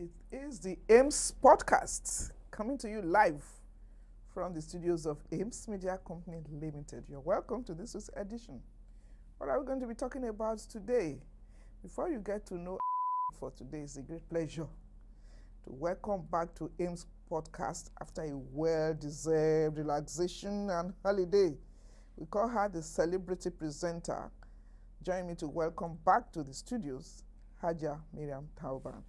It is the AIMS podcast coming to you live from the studios of AIMS Media Company Limited. You're welcome to this week's edition. What are we going to be talking about today? Before you get to know for today, it's a great pleasure to welcome back to AIMS podcast after a well-deserved relaxation and holiday. We call her the celebrity presenter. Join me to welcome back to the studios, Haja Miriam Tauban.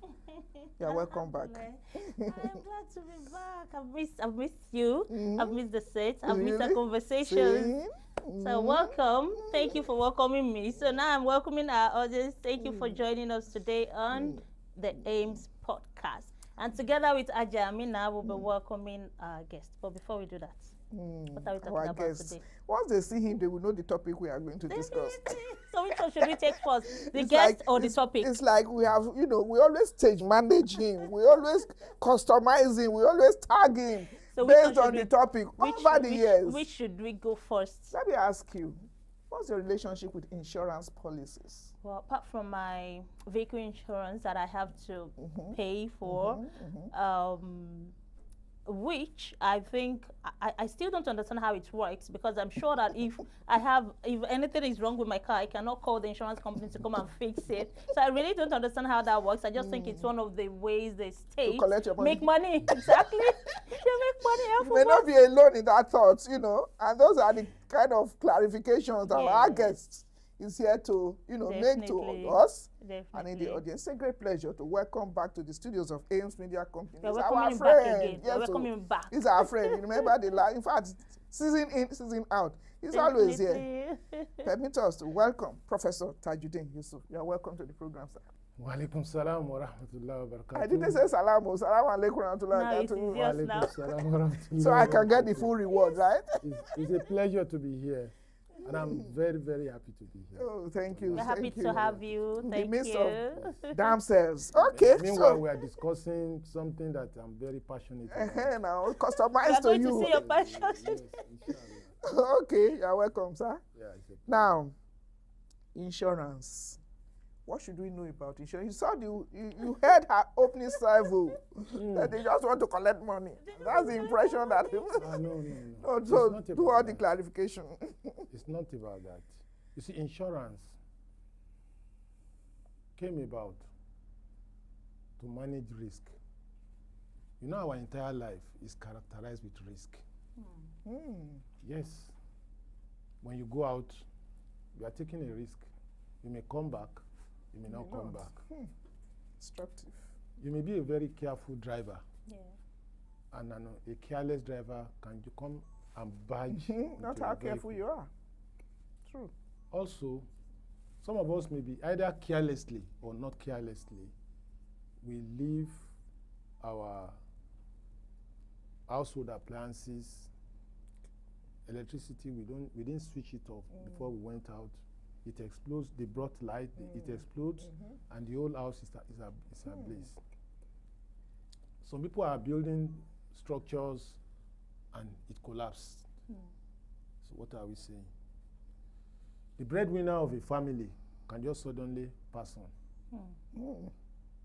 You're welcome back. I'm glad to be back. I've missed you. I've missed the set. I've missed the Really? conversations. So welcome. Thank you for welcoming me. So now I'm welcoming our audience. Thank you for joining us today on the AIMS podcast. And together with Aja Amina, we'll be welcoming our guest. But before we do that, what are we talking about today? Once they see him, they will know the topic we are going to discuss. So which one should we take first? The It's guest like- or the topic? It's like we have, we always stage manage him. We always customize him. We always tag him So which one based should on we- the topic over the years. Which should we go first? Let me ask you, what's your relationship with insurance policies? Well, apart from my vehicle insurance that I have to pay for, which I think I still don't understand how it works, because I'm sure that if anything is wrong with my car, I cannot call the insurance company to come and fix it. So I really don't understand how that works. I just think it's one of the ways the state collect your money. make money. Exactly. They make money off You may of not us. be alone in that thought, and those are the kind of clarifications that our Yes. guest is here to, make Definitely. to us and in Definitely. the audience. It's a great pleasure to welcome back to the studios of AIMS Media Company. We're He's our welcoming him friend. back again. Yes, We're welcoming him back. He's our friend. You remember the last, in fact, season in, season out. He's always here. Definitely. Permit us to welcome Professor Tajudeen Yusuf. You are welcome to the program, sir. Wa alaikum salam wa rahmatullahi wa barakatuh. I didn't say salam, salam alaikum wa rahmatullahi Now wa it is barakatuh. yours. Wa alaikum now. salam wa rahmatullahi So wa I can get the barakatuh. full reward, right? It's a pleasure to be here, and I'm very, very happy to be here. Oh, thank you. We're happy thank you. to have you. In the Thank midst you. Damn selves. Okay. Meanwhile, So, we are discussing something that I'm very passionate about. now We customized are to going you. to see your passion. Yes, inshallah. Okay, you're welcome, sir. Yeah, it's a Now, insurance. What should we know about insurance? You saw you heard her opening salvo that they just want to collect money. That's the impression that. No. No, It's so not do about all the that. clarification. It's not about that. You see, insurance came about to manage risk. You know, our entire life is characterized with risk. Yes. When you go out, you are taking a risk. You may come back, you may not come back. Instructive. You may be a very careful driver, Yeah. and a careless driver can come and barge. Not into how your careful vehicle. you are. True. Also, some of us may be either carelessly or not carelessly, we leave our household appliances, electricity, we didn't switch it off before we went out. It explodes, they brought light, it explodes, and the whole house is ablaze. Some people are building structures and it collapsed. So what are we saying? The breadwinner of a family can just suddenly pass on.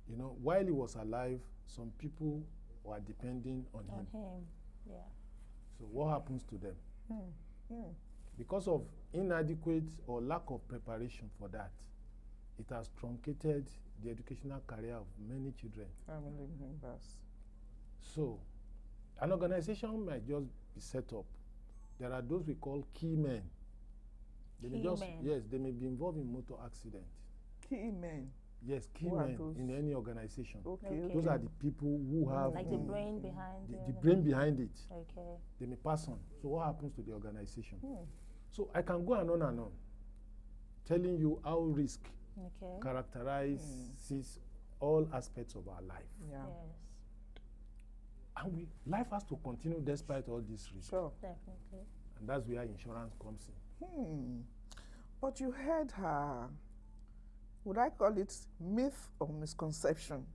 You know, while he was alive, some people were depending on On him. him. Yeah. So what happens to them? Because of inadequate or lack of preparation for that, it has truncated the educational career of many children. Family members. So an organization might just be set up. There are those we call key men. They may Key just, men. yes, they may be involved in motor accident. Key men. Yes, key Who are men those? in any organization. Okay. Okay. Those are the people who have Like the brain behind the brain behind it. Okay. They may pass on. So what happens to the organization? So I can go on, telling you how risk Okay. characterizes all aspects of our life. Yeah. Yes. And life has to continue despite all this risk. Sure. Definitely. And that's where insurance comes in. But you heard her, would I call it myth or misconception?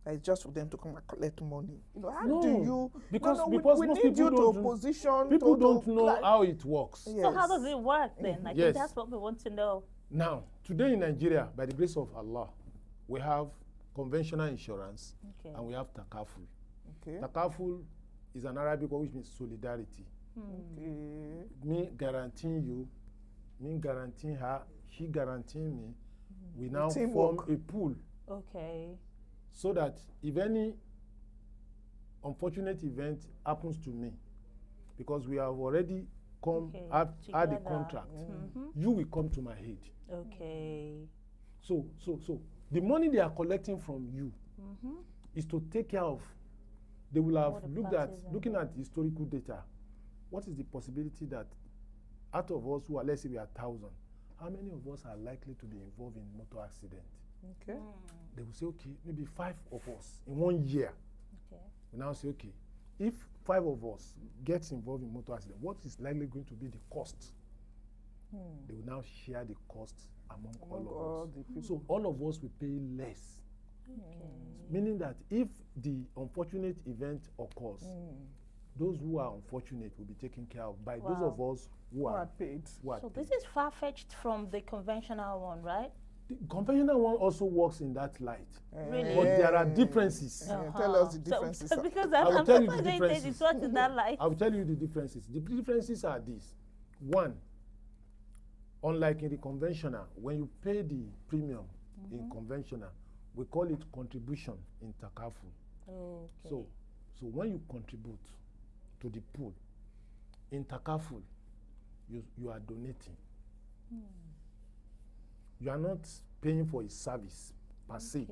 That it's just for them to come and collect money. How No, do you? because we most need people you to don't know- position. People to don't know like- how it works. Yes. So how does it work then? I Yes. think that's what we want to know. Now, today in Nigeria, by the grace of Allah, we have conventional insurance, Okay. and we have takaful. Okay. Takaful is an Arabic word which means solidarity. Okay. Me guaranteeing you, me guaranteeing her, she guaranteeing me. We now form Teamwork. a pool Okay. so that if any unfortunate event happens to me, because we have already come Okay, had the together. contract, Mhm. you will come to my aid. Okay. So the money they are collecting from you Mhm. is to take care of. They will All have the looked at, parties and looking at historical data. What is the possibility that out of us who are, let's say we are 1,000, how many of us are likely to be involved in motor accident? Okay. They will say, okay, maybe 5 of us in 1 year. Okay. We now say, okay, if 5 of us gets involved in motor accident, what is likely going to be the cost? They will now share the cost among Among all all of us. the people. So all of us will pay less. Okay. Meaning that if the unfortunate event occurs, those who are unfortunate will be taken care of by those Wow. of us who Who are are paid. who are So paid. this is far-fetched from the conventional one, right? The conventional one also works in that light, Really? but there are differences. Tell us the So- differences. So, because I will I'm tell you the surprised they say differences. it's what in that light. I will tell you the differences. The differences are these. One, unlike in the conventional, when you pay the premium in conventional, we call it contribution in takaful. Okay. So when you contribute to the pool in takaful, you are donating. You are not paying for a service per se.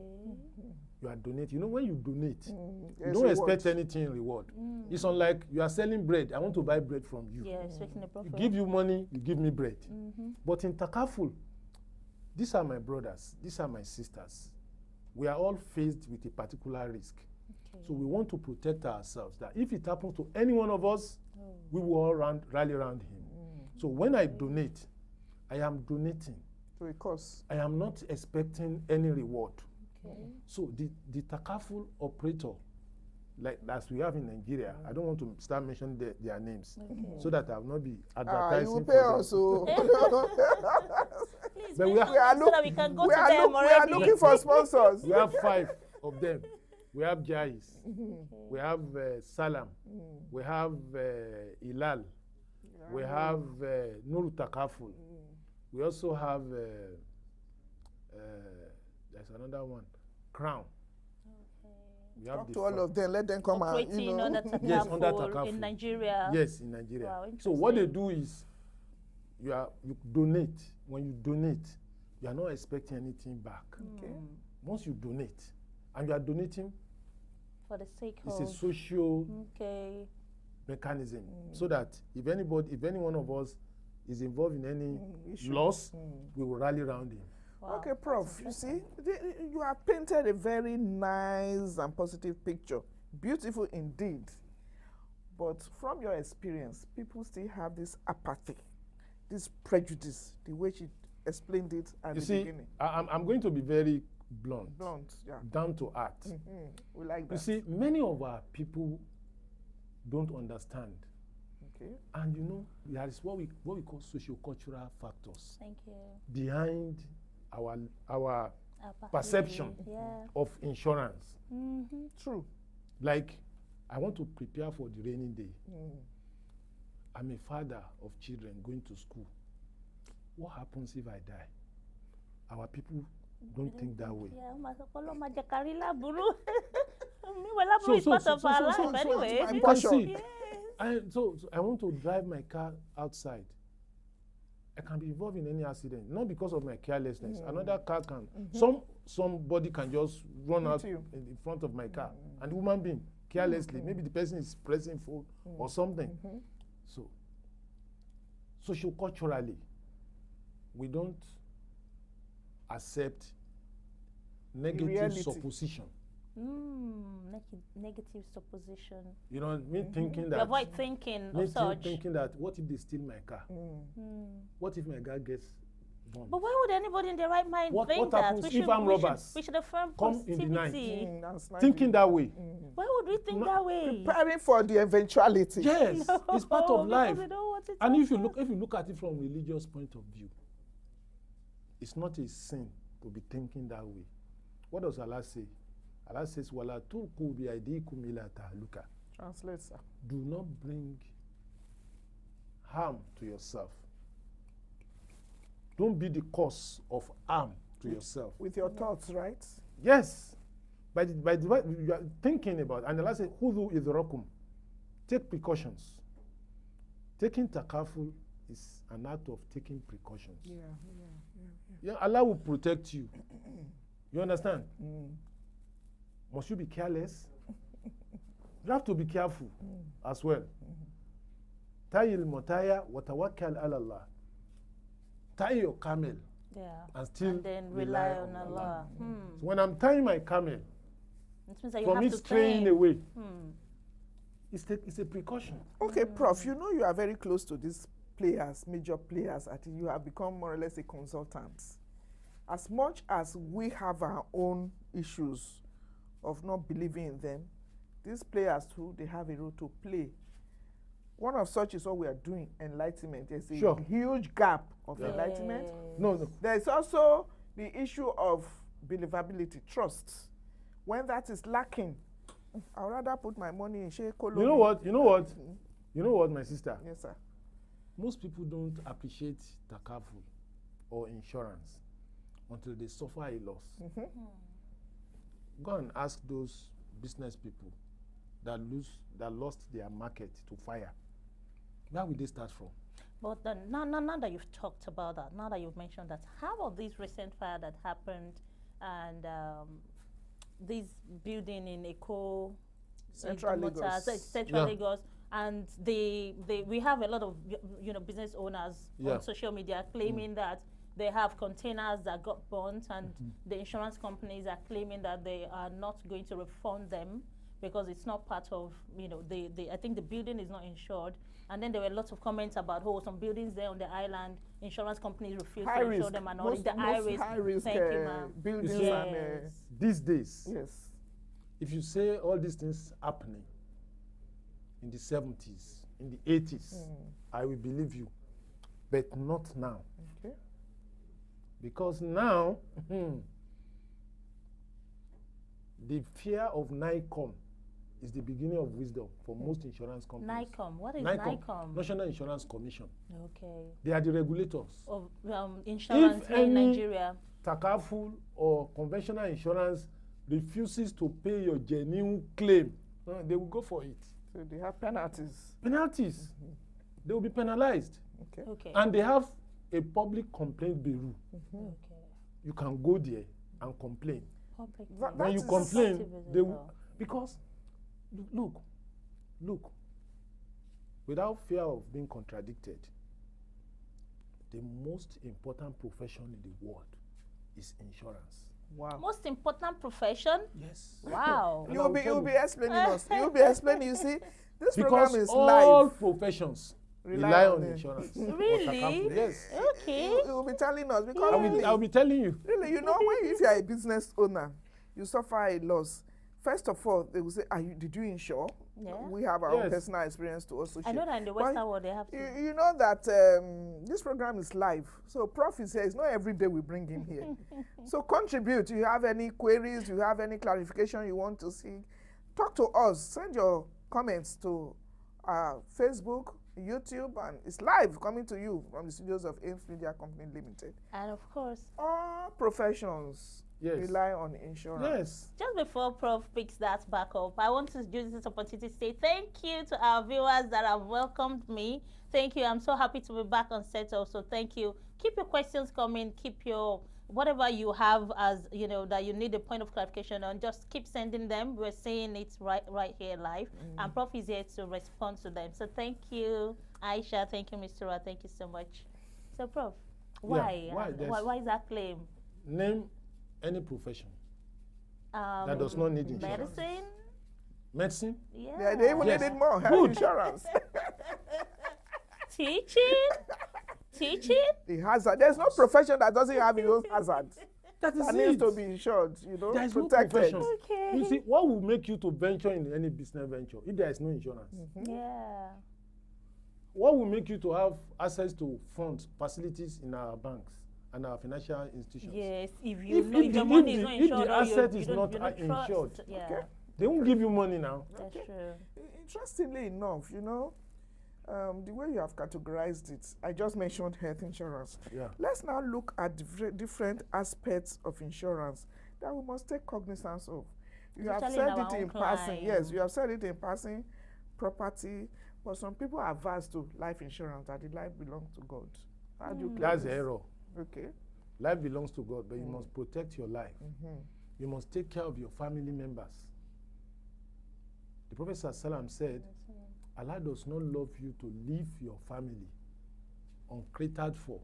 You are donating. You know, when you donate, you Yes, don't reward. expect anything in reward. It's unlike you are selling bread. I want to buy bread from you. Yeah, expecting a profit. Give you money, you give me bread. But in takaful, these are my brothers, these are my sisters. We are all faced with a particular risk. Okay. So we want to protect ourselves that if it happens to any one of us, we will all rally around him. So when I donate, I am donating. To a cause. I am not expecting any reward. Okay. So the takaful operator, like as we have in Nigeria, I don't want to start mentioning their names, so that I will not be advertising You will for pay them. us. So. Please But we mention are them so that we can go we to are them we are already. looking for sponsors. We have 5 of them. We have Jais, we have Salam, we have Ilal, we have Nuru Takaful. We also have there's another one, Crown. We have Talk the to all of them. Let them come and Operating under Yes, under Takaful Takaful. in Nigeria. Yes, in Nigeria. Wow, So what they interesting. do is you donate. When you donate, you are not expecting anything back. Okay. Once you donate, and you are donating, For the sake it's a of. social Okay. mechanism, so that if any one of us is involved in any issue. loss, we will rally around him. Wow. Okay, Prof, you see, you have painted a very nice and positive picture. Beautiful indeed. But from your experience, people still have this apathy, this prejudice, the way she explained it at You the see, beginning. I'm going to be very blunt, Blunt, yeah. down to earth. We like that. You see, many of our people don't understand. Okay. And you know, there is what we call socio-cultural factors Thank you. behind our Apathy. perception Yeah. of insurance. True. Like, I want to prepare for the rainy day. I'm a father of children going to school. What happens if I die? Our people don't think that way. Yeah, Masakolo Majakarila Buru. Meanwhile, Buru is part of our life anyway. my You can portion. see, Yes. so I want to drive my car outside. I can be involved in any accident, not because of my carelessness. Another car can, somebody can just run out you. in front of my car, and the woman being carelessly, maybe the person is pressing phone or something. So, socio-culturally, we don't accept negative reality. supposition. Negative supposition. You know, me thinking You that. avoid thinking me of such. thinking that, what if they steal my car? What if my car gets bombed? But why would anybody in their right mind What think happens that? if armed robbers we should affirm come in the night? positivity. That's nice. Thinking that way. Why would we think that way? Preparing for the eventuality. Yes, it's part of Because life. we don't want it And to if you happen. look at it from religious point of view, it's not a sin to be thinking that way. What does Allah say? Allah says, "Wala tulqu bi aydikum ila tahluka." Translate, sir. Do not bring harm to yourself. Don't be the cause of harm to yourself. With your thoughts, right? Yes. By the way you are thinking about, and Allah says, "Khudhu idrakum." Take precautions. Taking takaful is an act of taking precautions. Yeah, Allah will protect you. You understand? Must you be careless? You have to be careful as well. Tayil motaya wa tawakkal ala Allah. Tie your camel and still and then rely on Allah. So when I'm tying my camel, It means that you from have it to straying think. away, it's a precaution. Okay, Prof, you know you are very close to these players, major players. I think you have become more or less a consultant. As much as we have our own issues of not believing in them, these players too, they have a role to play. One of such is what we are doing, enlightenment. There's a huge gap of enlightenment. No. There is also the issue of believability, trust. When that is lacking, I'd rather put my money in Shea Kolo. You know what? You know what, my sister? Yes, sir. Most people don't appreciate takaful or insurance until they suffer a loss. Go and ask those business people that lost their market to fire. Where will they start from? But then, now that you've talked about that, now that you've mentioned that, how about this recent fire that happened and this building in Eko, Central Lagos. Lagos, and we have a lot of business owners on social media claiming that they have containers that got burnt, and the insurance companies are claiming that they are not going to refund them because it's not part of, I think the building is not insured. And then there were lots of comments about, some buildings there on the island, insurance companies refuse to insure them and all. The high risk Thank you, ma'am. Buildings and these days, yes. If you say all these things happening in the 70s, in the 80s, I will believe you, but not now. Okay. Because now, the fear of NICOM is the beginning of wisdom for most insurance companies. NICOM, what is NICOM? National Insurance Commission. Okay. They are the regulators of insurance if in Nigeria. Takaful or conventional insurance refuses to pay your genuine claim, they will go for it. So they have penalties. Penalties. They will be penalized. Okay. And they have a public complaint bureau. Okay. You can go there and complain. When you complain, they will, because look, without fear of being contradicted, the most important profession in the world is insurance. Wow. Most important profession? Yes. Wow. You'll be explaining us. You'll be explaining. You see, this program is all live. professions rely on insurance. Really? Yes. Okay. You'll be telling us because I'll be telling you. Really, if you are a business owner, you suffer a loss. First of all, they will say, did you insure? Yeah. We have our own personal experience to also share. I know that in the Western world they have to. You know that this program is live. So Prof is here. It's not every day we bring him here. So contribute. You have any queries, you have any clarification you want to see, talk to us. Send your comments to Facebook, YouTube, and it's live coming to you from the studios of Ames Media Company Limited. And of course, all professions rely on insurance. Yes. Just before Prof picks that back up, I want to use this opportunity to say thank you to our viewers that have welcomed me. Thank you. I'm so happy to be back on set also. Thank you. Keep your questions coming. Keep your whatever you have as that you need a point of clarification on. Just keep sending them. We're saying it right here live, and Prof is here to respond to them. So thank you, Aisha. Thank you, Mr. Ra. Thank you so much. So Prof, why? Why is that claim? Name any profession that does not need insurance. Medicine? Yeah. They even need it more. Health insurance. Teaching? The hazard. There's no profession that doesn't have its own hazard. That needs to be insured, There is protected. No profession. Okay. You see, what will make you to venture in any business venture if there is no insurance? Yeah. What will make you to have access to funds, facilities in our banks and our financial institutions. Yes, if you know if your money is not insured, if the asset is not insured, yeah, okay, they won't give you money now. that's Okay. true. Interestingly enough, you know, the way you have categorized it, I just mentioned health insurance. Yeah. Let's now look at different aspects of insurance that we must take cognizance of. You have Especially in said our it own in passing. Yes, climb. you have said it in passing, property, but some people are averse to life insurance, that the life belongs to God. How do you clear That's this? the error. Okay. Life belongs to God, but you must protect your life. You must take care of your family members. The Prophet ﷺ said, Allah does not love you to leave your family uncatered for,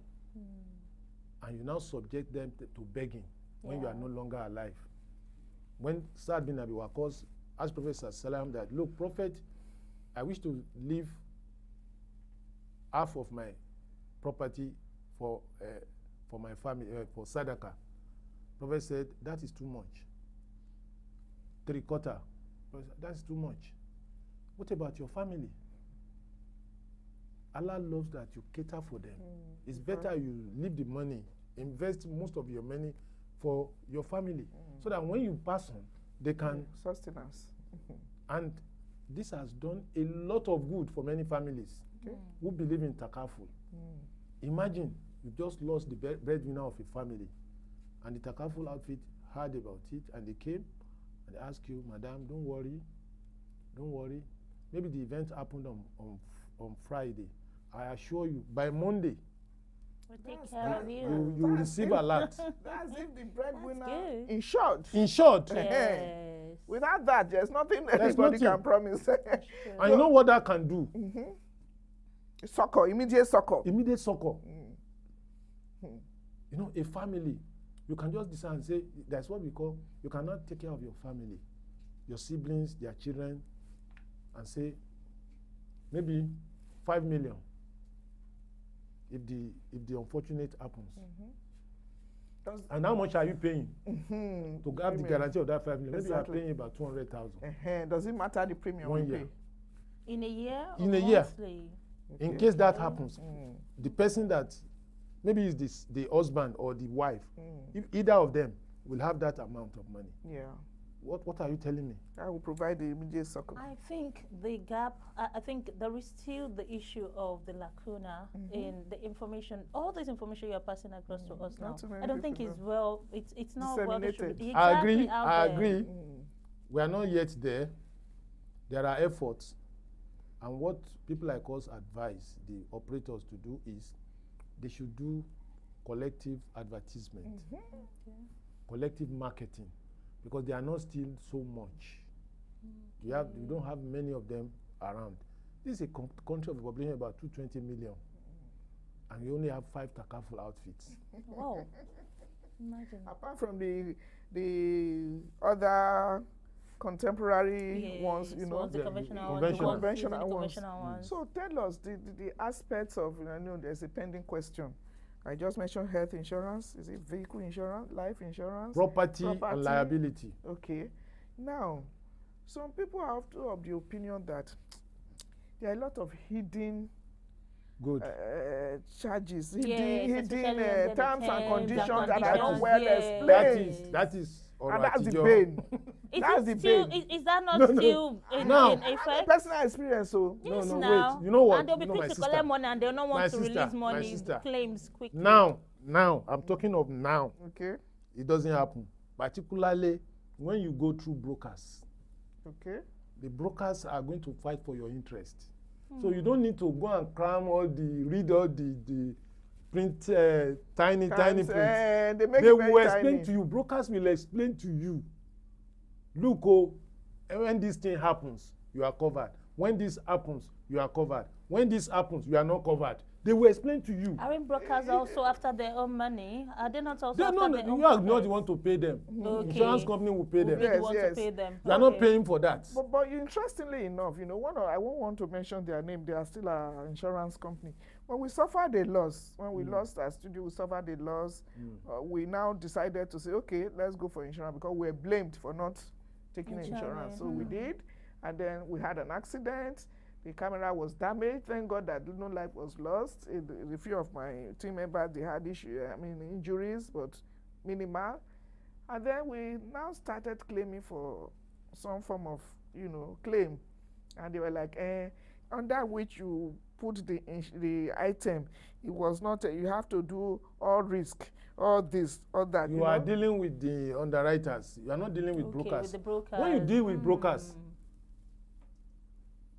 and you now subject them to begging when you are no longer alive. When Sa'd bin Abi Waqqas asked Prophet ﷺ that, look, Prophet, I wish to leave half of my property for my family, for sadaqah. Prophet said, that is too much. 3/4. That's too much. What about your family? Allah loves that you cater for them. It's better you leave the money, invest most of your money for your family, so that when you pass on, they can sustenance. And this has done a lot of good for many families who believe in takaful. Imagine you just lost the breadwinner of a family, and the takaful outfit heard about it, and they came and they asked you, Madam, don't worry. Maybe the event happened on Friday. I assure you, by Monday, We'll take care of you. you will receive a lot. That's if the breadwinner good. insured. Insured. Yes. Without that, there's nothing anybody can promise. And you know what that can do? Succor, immediate succor. Immediate succor. You know, a family, you can just decide and say, that's what we call, you cannot take care of your family, your siblings, their children, and say, maybe 5 million if the unfortunate happens. And how much are you paying to have the guarantee of that 5 million? Maybe you are paying about 200,000. Does it matter the premium 1 you year. pay? In a year? In or a year. monthly? In case that happens, the person that maybe is the husband or the wife, if either of them will have that amount of money. Yeah. What are you telling me? I will provide the immediate succor. I think the gap, I think there is still the issue of the lacuna in the information, all this information you are passing across to us now. I don't think it's well, it's not well distributed. I Exactly agree. We are not yet there. There are efforts. And what people like us advise the operators to do is they should do collective advertisement, collective marketing, because they are not still so much. We don't have many of them around. This is a country of a population of about 220 million, and we only have 5 takaful outfits. Wow. Imagine. Apart from the other contemporary ones, you know, the conventional ones. So tell us the aspects of, you know, there's a pending question. I just mentioned health insurance. Is it vehicle insurance, life insurance? Property and liability. Okay. Now, some people are of the opinion that there are a lot of hidden charges, hidden terms and conditions that are not well explained. That is and that's the pain. That's the pain. Is that not still in effect? Personal experience, so. Yes, no, now. wait. You know what? And they'll be quick to collect money and they'll not want to release money, claims quickly. Now, I'm talking of now. Okay. It doesn't happen. Particularly when you go through brokers. Okay. The brokers are going to fight for your interest. So you don't need to go and read all the print, tiny print. They will explain to you. Brokers will explain to you. Look, when this thing happens, you are covered. When this happens, you are covered. When this happens, you are not covered. They will explain to you. Aren't brokers also after their own money? Are they not also after their own You are not the one to pay them. Okay. Insurance company will pay them. To pay them. You are not paying for that. But interestingly enough, you know, I won't want to mention their name. They are still an insurance company. When we suffered a loss, when we lost our studio, we suffered a loss. We now decided to say, okay, let's go for insurance because we were blamed for not taking insurance. So we did, and then we had an accident. The camera was damaged. Thank God that no life was lost. A few of my team members, they had injuries, but minimal. And then we now started claiming for some form of, claim. And they were like, under which you put the item, it was not, you have to do all risk, all this, all that. You are dealing with the underwriters. You are not dealing with brokers. With the brokers. When you deal with brokers,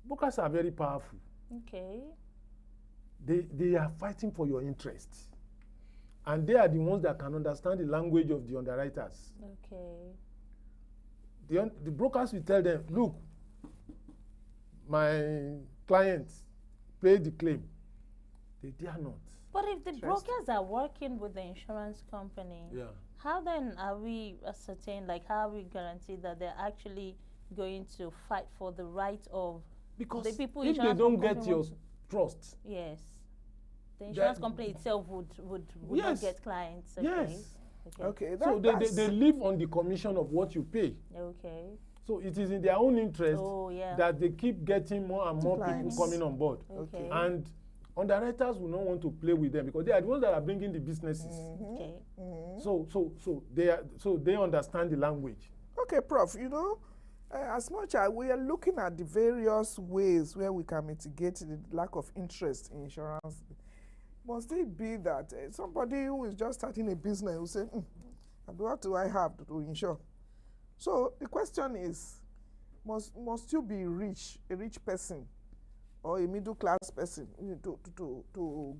brokers are very powerful. Okay. They are fighting for your interests. And they are the ones that can understand the language of the underwriters. Okay. The brokers will tell them, look, my client paid the claim. They dare not. But if the brokers are working with the insurance company, how then are we ascertain, like how are we guarantee that they're actually going to fight for the right of because the people? If they don't get your trust, yes, the insurance company itself would not get clients. Okay. Yes. Okay. So they live on the commission of what you pay. Okay. So it is in their own interest that they keep getting more and more clients. people coming on board. Okay. And underwriters will not want to play with them because they are the ones that are bringing the businesses. Okay. So they understand the language. Okay, Prof, as much as we are looking at the various ways where we can mitigate the lack of interest in insurance, must it be that somebody who is just starting a business will say, what do I have to insure? So the question is, must you be rich, a rich person, or a middle class person to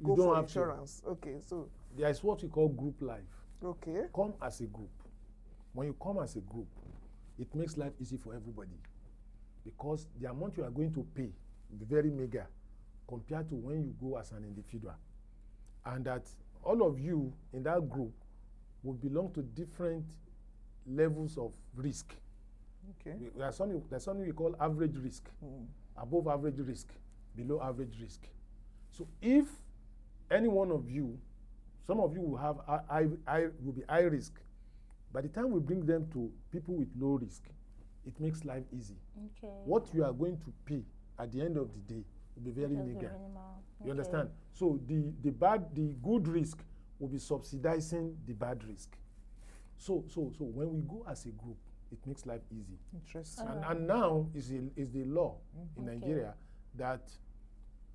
go for insurance? Okay, so there is what we call group life. Okay. Come as a group. When you come as a group, it makes life easy for everybody because the amount you are going to pay will be very meager compared to when you go as an individual. And that all of you in that group will belong to different levels of risk. Okay. There's something we call average risk, above average risk, below average risk. So if any one of you, some of you will have will be high risk. By the time we bring them to people with low risk, it makes life easy. Okay. What you are going to pay at the end of the day will be very meager. You understand? So the good risk will be subsidizing the bad risk. So when we go as a group, it makes life easy. Interesting. And now is the law in Nigeria that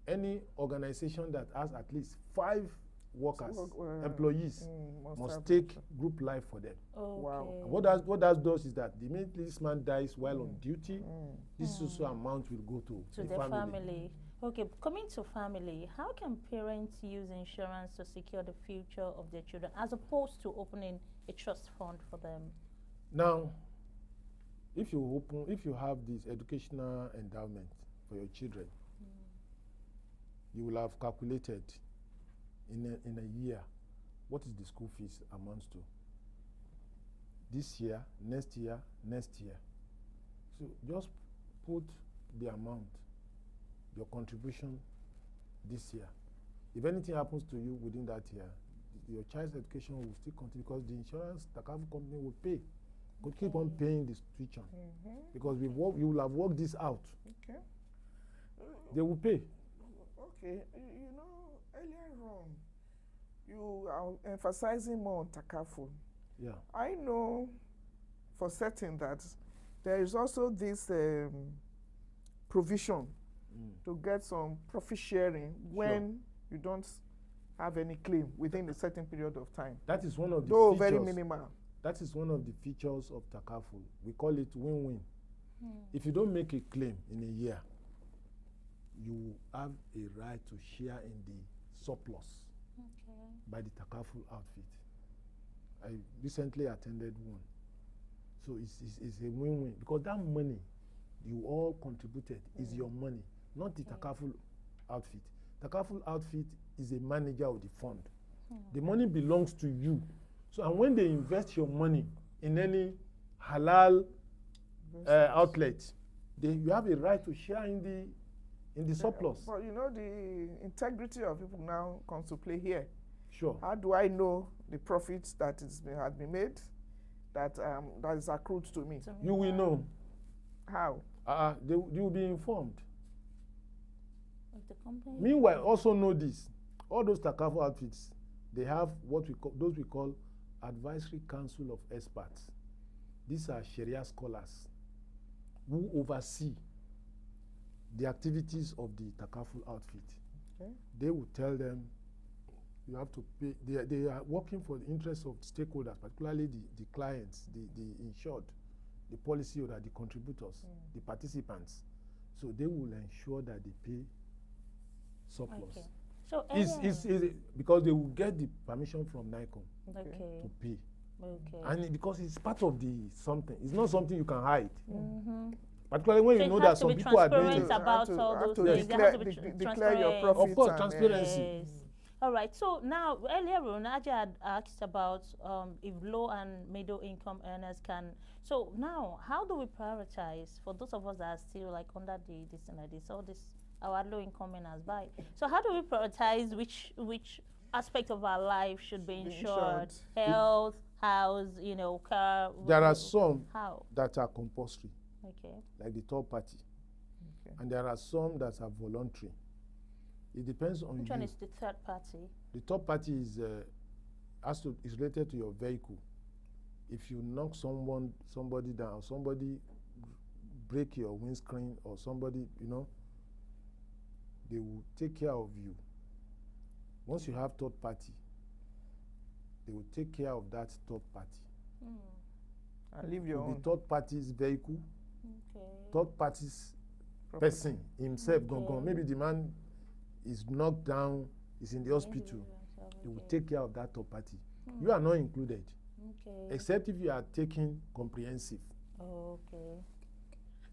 any organization that has at least 5 workers, employees, must take group life for them. Wow. And what that does is that the minute this man dies while on duty, this social amount will go to the family. Okay, coming to family, how can parents use insurance to secure the future of their children as opposed to opening a trust fund for them? Now, if you have this educational endowment for your children, you will have calculated in a year what is the school fees amounts to. This year, next year. So just put the amount, your contribution this year. If anything happens to you within that year, your child's education will still continue because the insurance, the company will pay. Could keep on paying the tuition because you will have worked this out. Okay. They will pay. Okay. Earlier on, you are emphasizing more on takaful. Yeah. I know for certain that there is also this provision to get some profit sharing when you don't have any claim within a certain period of time. That is one of the though features. Very minimal. That is one of the features of takaful. We call it win-win. If you don't make a claim in a year, you have a right to share in the surplus by the takaful outfit. I recently attended one. So it's a win-win because that money you all contributed is your money, not the takaful outfit. Takaful outfit is a manager of the fund. The money belongs to you. So, and when they invest your money in any halal outlet, you have a right to share in the surplus. But the integrity of people now comes to play here. Sure. How do I know the profits that has been made, that is accrued to me? You will know. How? You will be informed. Of the company. Meanwhile, also know this: all those Takafu outfits, they have what we call advisory council of experts. These are Sharia scholars who oversee the activities of the Takaful outfit. Okay. They will tell them, you have to pay. They are working for the interests of stakeholders, particularly the clients, the insured, the policyholder, the contributors, the participants. So they will ensure that they pay surplus. Okay. So It's because they will get the permission from NICOM okay. to pay. Okay. And because it's part of the something, it's not something you can hide. Mm-hmm. Particularly when So you know it that has to some be people are doing transparent it. about You all have those to things. They have to be declare your transparent. profit. Of course, and, transparency. Yes. All right. So now, earlier on, Aja had asked about if low and middle income earners can. So now, how do we prioritize for those of us that are still like under this and like this, all this our low income earners buy? So how do we prioritize which aspect of our life should be insured? Health, house, car. There are some How? that are compulsory, Okay. like the third party, Okay. and there are some that are voluntary. It depends on Which you. one is the third party? The third party is is related to your vehicle. If you knock somebody down, somebody break your windscreen, or somebody, they will take care of you. Once you have third party, they will take care of that third party. And leave your Could own. be third party's vehicle, Okay. third party's property. person himself, Okay. gone. Maybe the man is knocked down, is in the hospital. They will take care of that third party. You are not included, Okay. except if you are taking comprehensive. Okay.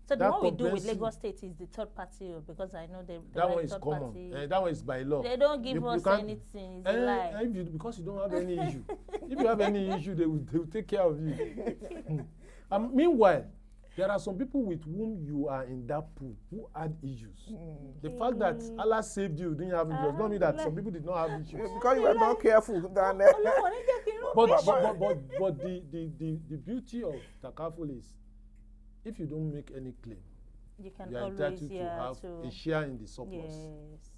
So the That one we do with comprehensive- Lagos State is the third party, because I know they That like one is third common. party. That one is by law. They don't give You us can't- anything. It's a lie. Because you don't have any issue. If you have any issue, they will take care of you. Meanwhile, there are some people with whom you are in that pool who had issues. The fact that Allah saved you didn't have issues does not mean that some people did not have issues. Because you were not careful. Then, But the beauty of Takaful is, if you don't make any claim, You can you are always entitled to have a share in the surplus. Yes.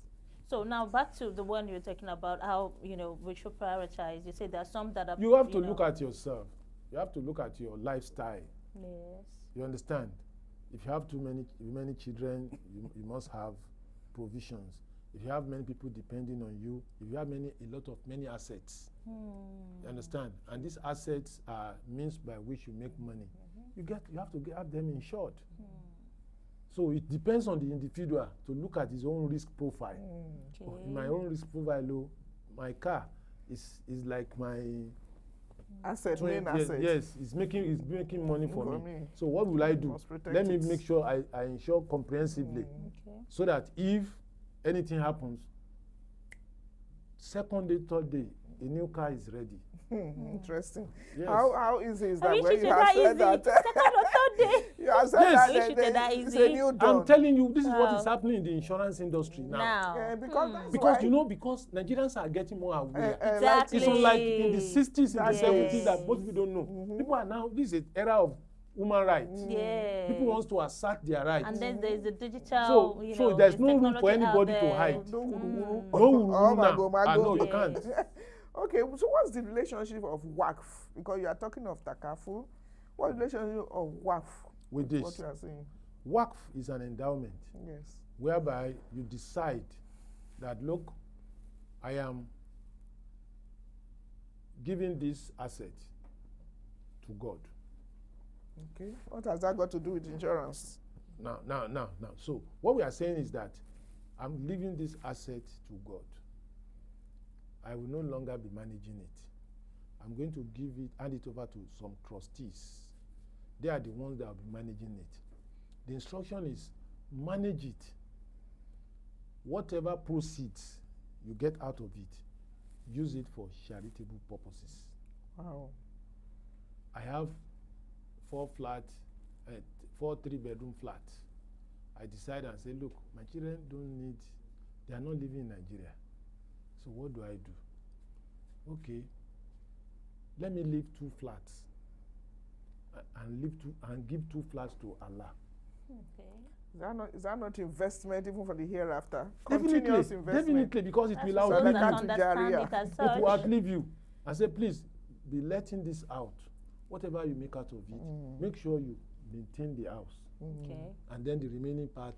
So now back to the one you're talking about, how we should prioritize. You say there are some that are. You have to look at yourself. You have to look at your lifestyle. Yes. You understand? If you have too many children, you must have provisions. If you have many people depending on you, if you have many assets, you understand? And these assets are means by which you make money. You have to have them insured. So it depends on the individual to look at his own risk profile. Okay. In my own risk profile, my car is like my asset, main yes, asset. yes, it's making money for me. So what will I do? Must protect Let me it. make sure I insure comprehensively, Okay. so that if anything happens, second day, third day, a new car is ready. Interesting. Yes. How easy is I that wish when it you was have that said easy. that? Second or third day. You have said Yes. that. I wish it was that It's easy. a new dawn. I'm telling you, this is what Wow. is happening in the insurance industry now. Now. Because that's Because why, because Nigerians are getting more aware. Exactly. It's unlike in the 60s, in the Yes. 70s that most people don't know. People are now, this is an era of human rights. Yeah. People want to assert their rights. And then there's the digital. So there's no room for technology anybody out to there. hide. no wuru-wuru. No wuru Oh, my now. God, my No, God. you can't. Okay, so what's the relationship of WACF? Because you are talking of Takaful. What's the relationship of WACF With this. what you are saying? WACF is an endowment Yes. whereby you decide that, look, I am giving this asset to God. Okay. What has that got to do with insurance? Now. So what we are saying is that I'm leaving this asset to God. I will no longer be managing it. I'm going to hand it over to some trustees. They are the ones that will be managing it. The instruction is manage it. Whatever proceeds you get out of it, use it for charitable purposes. Wow. I have 4 3-bedroom flats. I decide and say, look, my children they are not living in Nigeria. So what do I do? Okay, let me leave 2 flats and give 2 flats to Allah. Okay. Is that not investment even for the hereafter? Continuous investment. Definitely, because it That's will for those outlive that Sadaka you. to understand Jariah. it as It such. will outlive you. I say, please be letting this out. Whatever you make out of it, make sure you maintain the house. Okay. And then the remaining part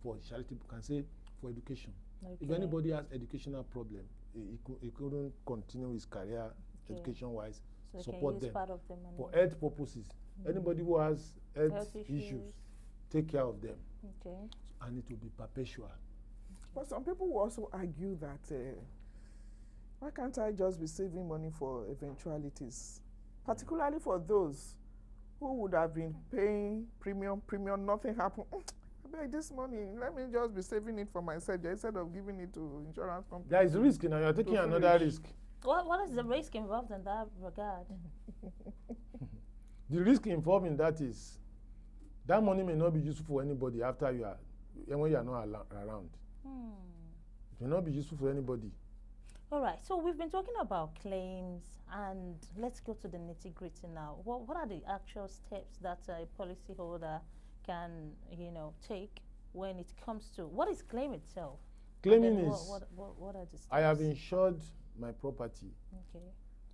for charity, can say for education. If Okay. anybody has educational problem, he couldn't continue his career Okay. education-wise, So you support can use them. part of the money. For health purposes, anybody who has health Health issues, take care of them. Okay. And it will be perpetual. But some people will also argue that why can't I just be saving money for eventualities? Particularly for those who would have been paying premium, nothing happened. I beg this money, let me just be saving it for myself instead of giving it to insurance company. There is risk now. You are taking another risk. What is the risk involved in that regard? The risk involved in that is that money may not be useful for anybody after when you are not around. It may not be useful for anybody. All right, so we've been talking about claims, and let's go to the nitty-gritty now. What are the actual steps that a policyholder can, take when it comes to what is claim itself? Claiming And then is what are the steps? I have insured my property. Okay,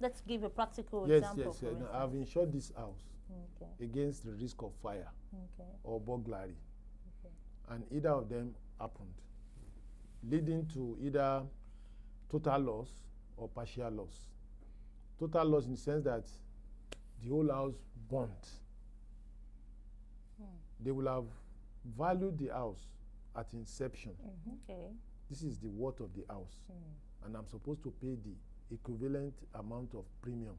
let's give a practical Yes, example. yes, for yes. instance. I have insured this house Okay, against the risk of fire okay, or burglary, okay. and either of them happened, leading to either total loss or partial loss. Total loss in the sense that the whole house burnt. They will have valued the house at inception. Okay. This is the worth of the house, and I'm supposed to pay the equivalent amount of premium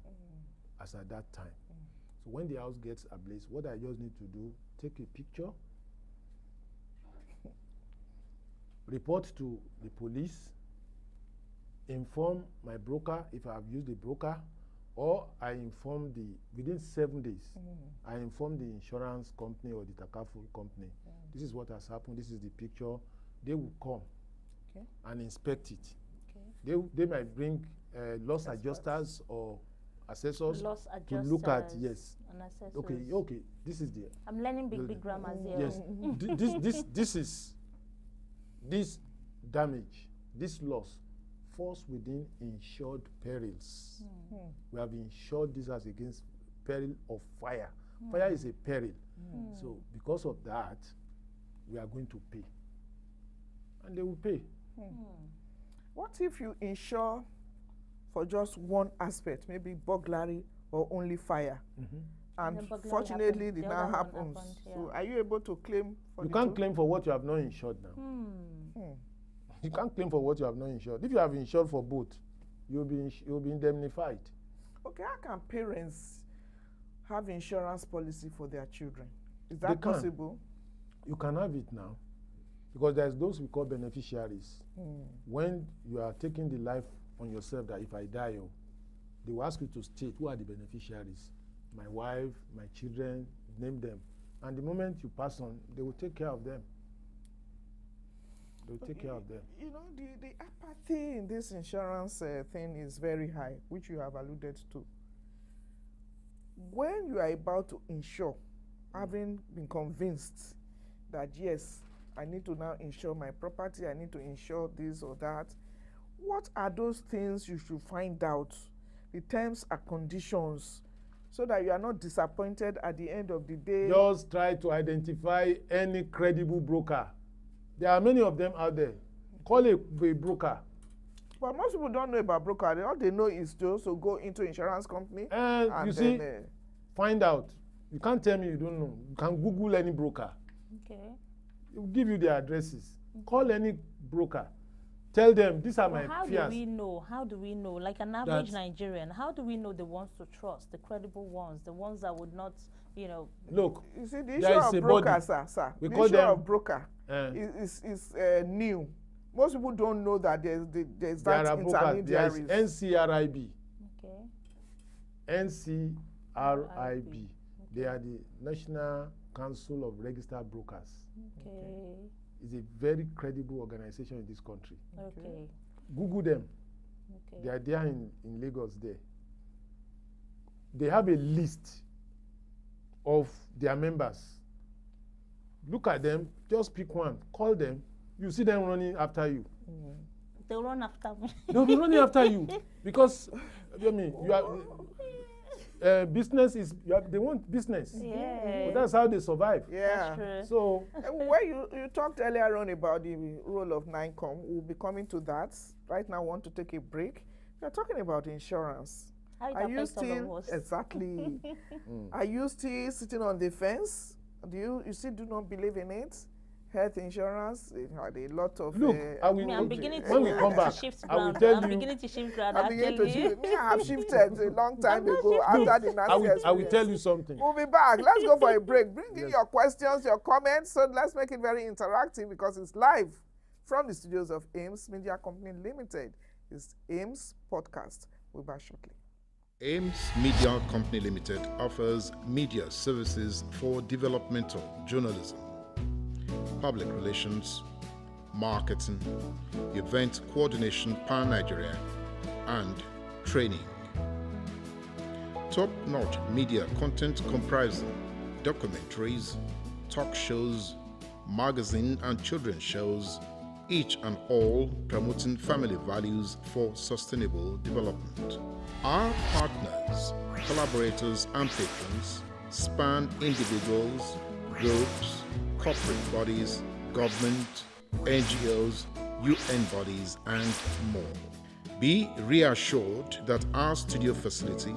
as at that time. So when the house gets ablaze, what I just need to do, take a picture, report to the police, inform my broker if I have used a broker, or I inform within 7 days, I inform the insurance company or the takaful company. This is what has happened, this is the picture. They will come and inspect it. Okay. They might bring loss adjusters or assessors Loss to look at, adjusters yes. and assessors. Okay, this is the, I'm learning big grammars here. yes, this damage, this loss falls within insured perils. We have insured this as against peril of fire. Fire is a peril. So because of that, we are going to pay. And they will pay. What if you insure for just one aspect, maybe burglary or only fire? And then burglary fortunately, happened, it the now other one happens. happened, So are you able to claim for You the can't two? claim for what you have not insured now. You can't claim for what you have not insured. If you have insured for both, you'll be indemnified. Okay, how can parents have insurance policy for their children? Is They that can. possible? You can have it now, because there's those we call beneficiaries. When you are taking the life on yourself, that if I die, they will ask you to state who are the beneficiaries. My wife, my children, name them. And the moment you pass on, they will take care of them. They will take care of them. You know, the apathy in this insurance thing is very high, which you have alluded to. When you are about to insure, having been convinced that yes, I need to now insure my property, I need to insure this or that, what are those things you should find out, the terms and conditions, so that you are not disappointed at the end of the day? Just try to identify any credible broker. There are many of them out there. Call a broker. But most people don't know about broker. All they know is to also go into insurance company And you see, then, find out. You can't tell me you don't know. You can Google any broker. Okay. It will give you their addresses. Call any broker. Tell them, these are Well, my how fears. do we know? How do we know? Like an average That's- Nigerian, how do we know the ones to trust, the credible ones, the ones that would not, Look, you see, the there issue is of a broker, body. sir, We the call issue them, of broker is new. Most people don't know that there's there that are brokers. There is intermediaries. NCRIB. Okay. NCRIB. They are the National Council of Registered Brokers. Okay. It's a very credible organization in this country. Okay. Google them. Okay. They are there in Lagos there. They have a list of their members. look at them, just pick one, call them, you see them running after you. They'll run after me. They'll be running after you because, I mean, you are, business is, they want business. Yeah. But that's how they survive. Yeah. That's So, where you talked earlier on about the role of NICOM, we'll be coming to that. Right now, I want to take a break. We're talking about insurance. How it Are you affects all of still us. exactly? Are you still sitting on the fence? Do you still do not believe in it? Health insurance, it had a lot of. Look, I will, I'm beginning when we come back, shift I will ground. tell I'm you. beginning to shift ground. I'm I'll beginning tell to you. shift. Me, I have shifted a long time not ago after the Nazi I will experience. tell you something. We'll be back. Let's go for a break. Bring in Yes. your questions, your comments. So let's make it very interactive because it's live from the studios of Ames Media Company Limited. It's Ames Podcast. We'll be back shortly. Ames Media Company Limited offers media services for developmental journalism, public relations, marketing, event coordination pan-Nigeria, and training. Top-notch media content comprising documentaries, talk shows, magazine and children's shows, each and all promoting family values for sustainable development. Our partners, collaborators and patrons span individuals, groups, corporate bodies, government, NGOs, UN bodies, and more. Be reassured that our studio facility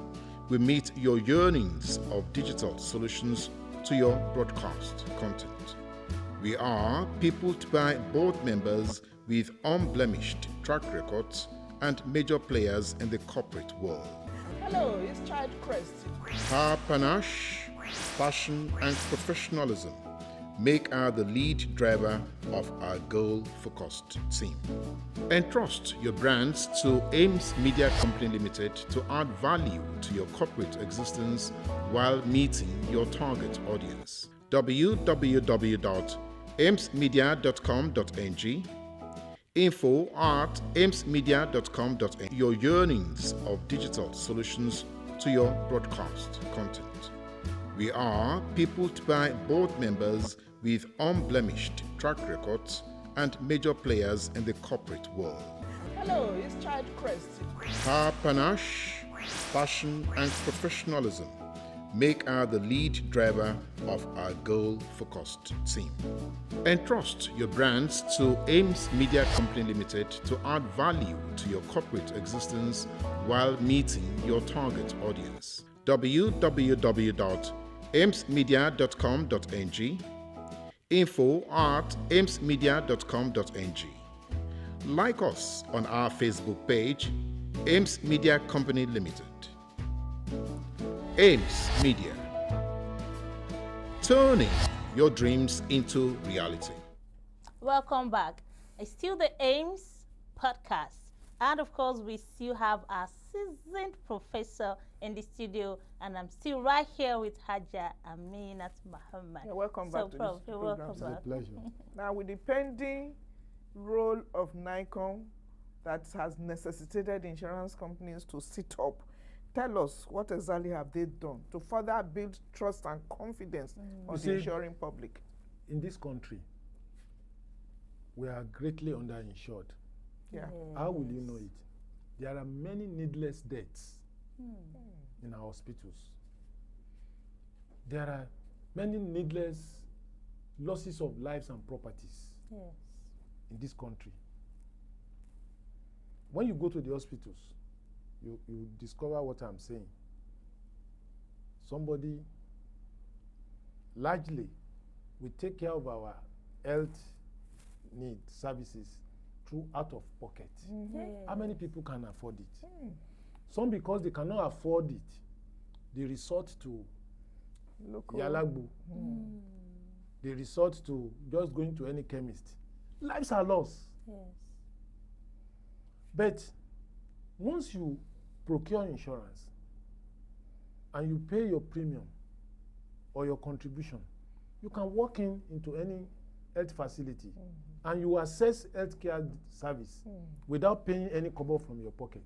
will meet your yearnings of digital solutions to your broadcast content. We are peopled by board members with unblemished track records and major players in the corporate world. Hello, it's Child Crest. Our panache, passion, and professionalism make her the lead driver of our goal-focused team. Entrust your brands to Ames Media Company Limited to add value to your corporate existence while meeting your target audience. www.amesmedia.com.ng info@amesmedia.com.ng Your yearnings of digital solutions to your broadcast content. We are peopled by board members with unblemished track records and major players in the corporate world. Hello, it's Child Crest. Our panache, passion, and professionalism make her the lead driver of our goal-focused team. Entrust your brands to Ames Media Company Limited to add value to your corporate existence while meeting your target audience. www.amesmedia.com.ng info@amesmedia.com.ng Like us on our Facebook page, Ames Media Company Limited. Ames Media, turning your dreams into reality. Welcome back. It's still the Ames podcast. And of course, we still have our seasoned professor in the studio. And I'm still right here with Haja Aminat Muhammad. You're welcome back to Prof, this you're program. welcome It's a back. pleasure. Now, with the pending role of NICOM that has necessitated insurance companies to sit up, tell us what exactly have they done to further build trust and confidence on You the see, insuring public? In this country, we are greatly underinsured. Yeah. How will you know it? There are many needless deaths in our hospitals. There are many needless losses of lives and properties Yes. in this country. When you go to the hospitals, you discover what I'm saying. Somebody, largely, we take care of our health need services through out of pocket. How many people can afford it? Some, because they cannot afford it, they resort to Local. Yalagbu. They resort to just going to any chemist. Lives are lost. Yes. But once you procure insurance and you pay your premium or your contribution, you can walk into any health facility and you access healthcare service without paying any kobo from your pocket.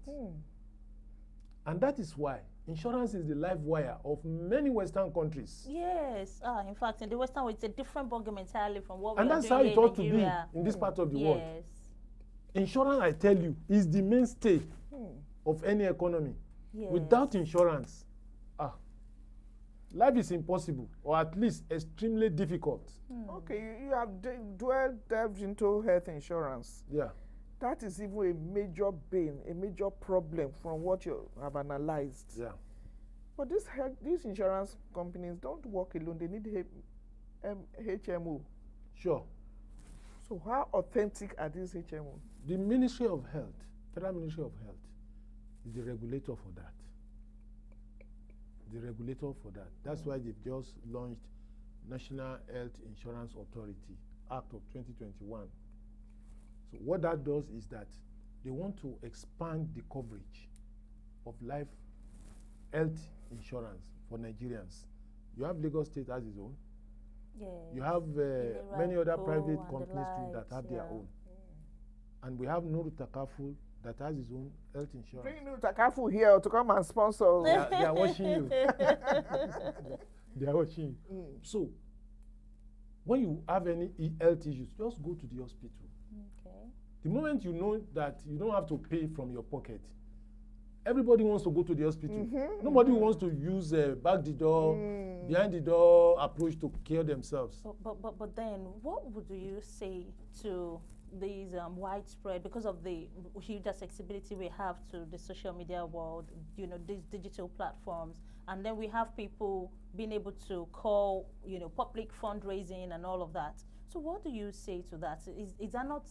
And that is why insurance is the life wire of many Western countries. Yes. In fact, in the Western world, it's a different ballgame entirely from what And we are that's doing how here it in ought to be Nigeria. in this part of the world. Yes. Insurance, I tell you, is the mainstay of any economy. Yes. Without insurance, life is impossible, or at least extremely difficult. Okay, you have delved into health insurance. Yeah. That is even a major bane, a major problem from what you have analyzed. Yeah. But these insurance companies don't work alone. They need HMO. Sure. So how authentic are these HMO? The Ministry of Health, Federal Ministry of Health, is the regulator for that. The regulator for that. That's why they've just launched National Health Insurance Authority Act of 2021. So what that does is that they want to expand the coverage of life health insurance for Nigerians. You have Lagos State as its own. Yes. You have many other private companies too that have their yeah. own. And we have Nuru Takaful that has his own health insurance. Bring Nuru Takaful here to come and sponsor. They are watching you. They are watching you. So, when you have any health issues, just go to the hospital. Okay. The moment you know that you don't have to pay from your pocket, everybody wants to go to the hospital. Nobody wants to use back the door, behind the door approach to cure themselves. But then, what would you say to these widespread, because of the huge accessibility we have to the social media world, you know, these digital platforms, and then we have people being able to call, you know, public fundraising and all of that. So what do you say to that? Is that not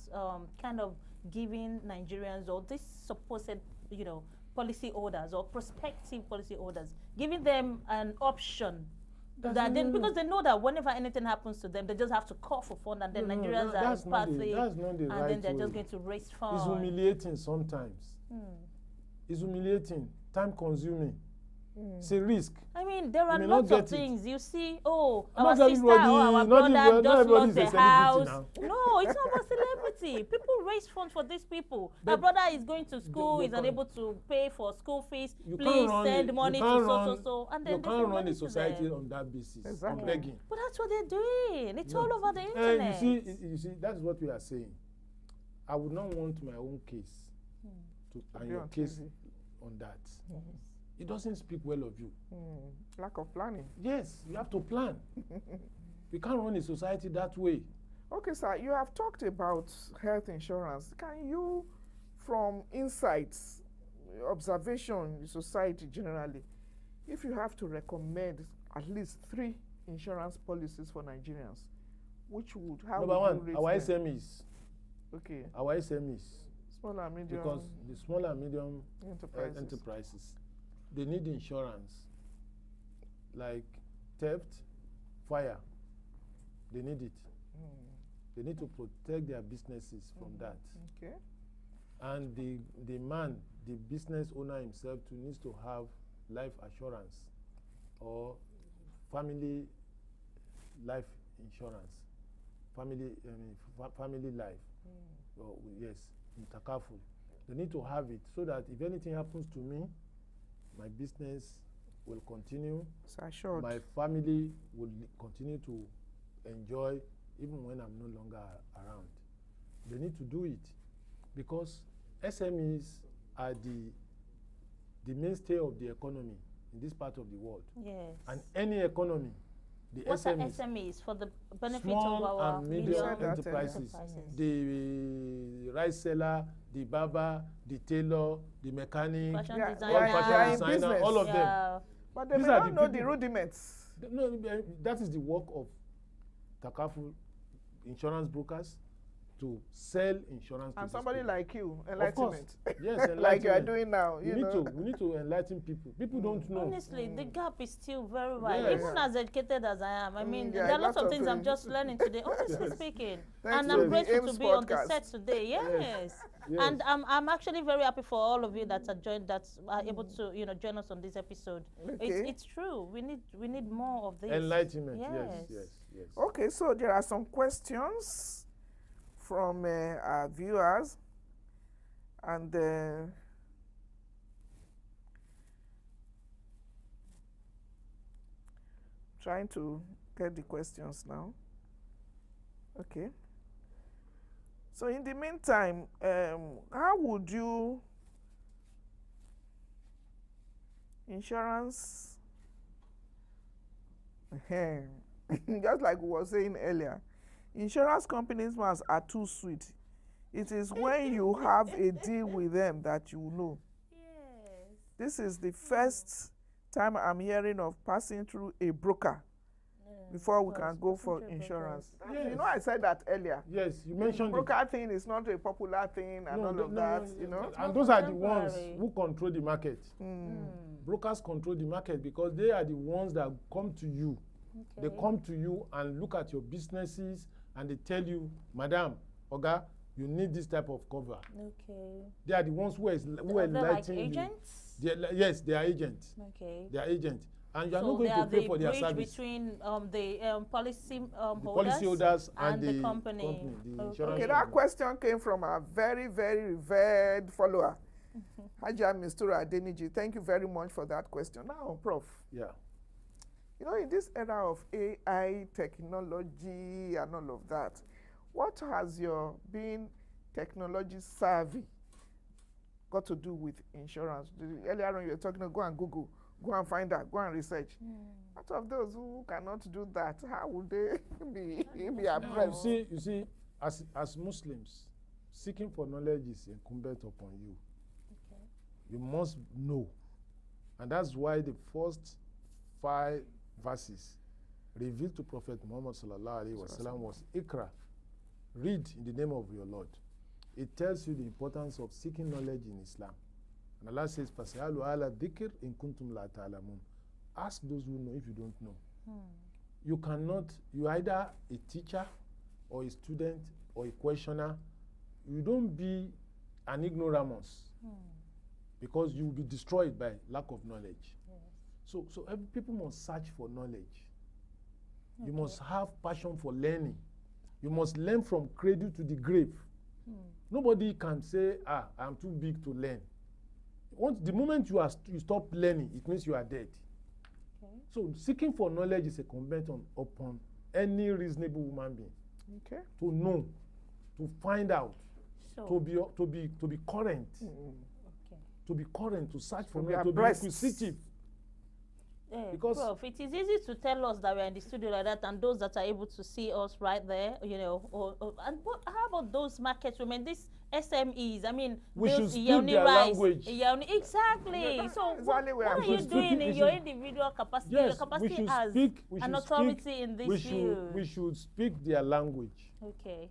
kind of giving Nigerians or this supposed, you know, policy holders or prospective policy holders, giving them an option that because they know that whenever anything happens to them, they just have to call for fund, and then Nigerians are empathic, and then they're just going to raise funds. It's humiliating sometimes. It's humiliating, time consuming. It's a risk. I mean, there are lots of things. You see, our sister or our not brother just lost a a house. now. No, it's not about celebrity. People raise funds for these people. My brother is going to school, he's unable to pay for school fees. Please send money to so. And then you can't run a society on that basis, on begging. But that's what they're doing. It's all over the internet. You see, that's what we are saying. I would not want my own case and your case on that. It doesn't speak well of you. Lack of planning. Yes, you have to plan. We can't run a society that way. Okay, sir, you have talked about health insurance. Can you, from insights, observation in society generally, if you have to recommend at least 3 insurance policies for Nigerians, how Number would one, you rate our them? SMEs. Okay. Our SMEs. Small and medium. Because the small and medium enterprises. They need insurance, like theft, fire. They need it. They need to protect their businesses from that. Okay. And the business owner himself too needs to have life assurance or family life insurance, family life. Yes, in Takaful. They need to have it so that if anything happens to me, my business will continue. My family will continue to enjoy even when I'm no longer around. They need to do it because SMEs are the mainstay of the economy in this part of the world. Yes. And any economy, the what SMEs, are SMEs for the benefit small of our and medium enterprises, the rice seller, the barber, the tailor, the mechanic, fashion fashion designer, all of them. But they may not know the rudiments. No, that is the work of Takaful insurance brokers to sell insurance. And somebody like you, enlightenment. Of course. Yes, enlightenment. Like you are doing now. We need to enlighten people. People don't know. Honestly, the gap is still very wide. Yes. Even as educated as I am, I mean, there are lots of things I'm just learning today, honestly speaking. Thanks and I'm grateful to be on the podcast. set today. Yes. Yes. And I'm actually very happy for all of you that are able to, you know, join us on this episode. Okay. It's true. We need more of this. Enlightenment. Yes. Yes. Okay, so there are some questions from our viewers, and trying to get the questions now. Okay. So in the meantime, how would you insurance just like we were saying earlier, insurance companies are too sweet. It is when you have a deal with them that you know. Yes. This is the first time I'm hearing of passing through a broker before we can go for insurance. Yes. You know, I said that earlier. Yes, you mentioned it. Broker thing is not a popular thing and all of that, you know. And those are the ones who control the market. Mm. Brokers control the market because they are the ones that come to you. Okay. They come to you and look at your businesses and they tell you, Madam, Oga, you need this type of cover. Okay. They are the ones who are Are they like agents? Yes, they are agents. Okay. They are agents. And you are So not going they to are pay the for their bridge service. between the policy Policy holders and the company. the Okay. insurance Okay, that company. question came from a very, very revered follower, Hajia Mistura Adeniji. Thank you very much for that question. Now, Prof, Yeah. you know, in this era of AI technology and all of that, what has your being technology savvy got to do with insurance? Earlier on, you were talking about go and Google, go and find out, go and research. Out of those who cannot do that, how would they be abreast? You see, as Muslims, seeking for knowledge is incumbent upon you. Okay. You must know. And that's why the first 5 verses revealed to Prophet Muhammad sallallahu alaihi wasallam was Ikra, read in the name of your Lord. It tells you the importance of seeking knowledge in Islam. And Allah says, "Fasalu ala dhikr in kuntum la ta'lamun." Ask those who know if you don't know. You cannot, you either a teacher or a student or a questioner. You don't be an ignoramus because you will be destroyed by lack of knowledge. Yes. So people must search for knowledge. You must have passion for learning. You must learn from cradle to the grave. Nobody can say, I'm too big to learn. The moment you stop learning, it means you are dead. Okay. So seeking for knowledge is incumbent upon any reasonable human being. Okay. To know, to find out, So, to be current, okay. to be current, to search for To be knowledge, to be abreast. inquisitive. Because Prof, it is easy to tell us that we're in the studio like that, and those that are able to see us right there, you know. And how about those market women, these SMEs? I mean, We those should speak Iyaoni their rice, language. Exactly. Yeah, So exactly what where are I'm you supposed to doing speak, in we your should- individual capacity? Yes, your capacity we as should an authority in this field. We should speak their language. Okay.